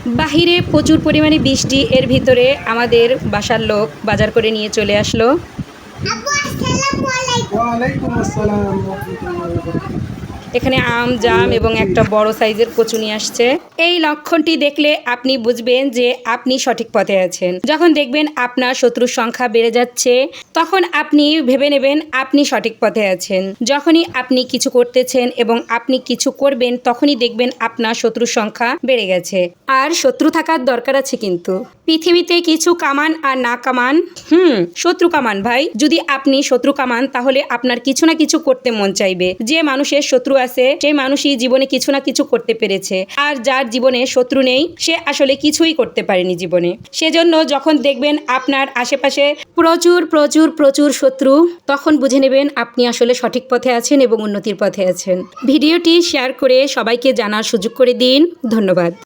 বাহিরে প্রচুর পরিমাণে বৃষ্টি, এর ভিতরে আমাদের বাসার লোক বাজার করে নিয়ে চলে আসলো। ওয়ালাইকুম আসসালাম রাহমাতুল্লাহি ওয়া বারাকাতুহু। এখানে আম, জাম এবং একটা বড় সাইজের কচু নিয়ে আসছে। এই লক্ষণটি দেখলে আপনি বুঝবেন যে আপনি সঠিক পথে আছেন। যখন দেখবেন আপনার শত্রুর সংখ্যা বেড়ে যাচ্ছে, তখন আপনি ভেবে নেবেন আপনি সঠিক পথে আছেন। যখনই আপনি কিছু করতেছেন এবং আপনি কিছু করবেন, তখনই দেখবেন আপনার শত্রুর সংখ্যা বেড়ে গেছে। আর শত্রু থাকার দরকার আছে কিন্তু। পৃথিবীতে কিছু কামান আর না কামান, শত্রু কামান ভাই। যদি আপনি শত্রু কামান, তাহলে আপনার কিছু না কিছু করতে মন চাইবে। যে মানুষের শত্রু আছে, সেই মানুষই জীবনে কিছু না কিছু করতে পেরেছে। আর যার জীবনে শত্রু নেই, সে আসলে কিছুই করতে পারেনি জীবনে। সেজন্য যখন দেখবেন আপনার আশেপাশে প্রচুর প্রচুর প্রচুর শত্রু, তখন বুঝে নেবেন আপনি আসলে সঠিক পথে আছেন এবং উন্নতির পথে আছেন। ভিডিওটি শেয়ার করে সবাইকে জানার সুযোগ করে দিন। ধন্যবাদ।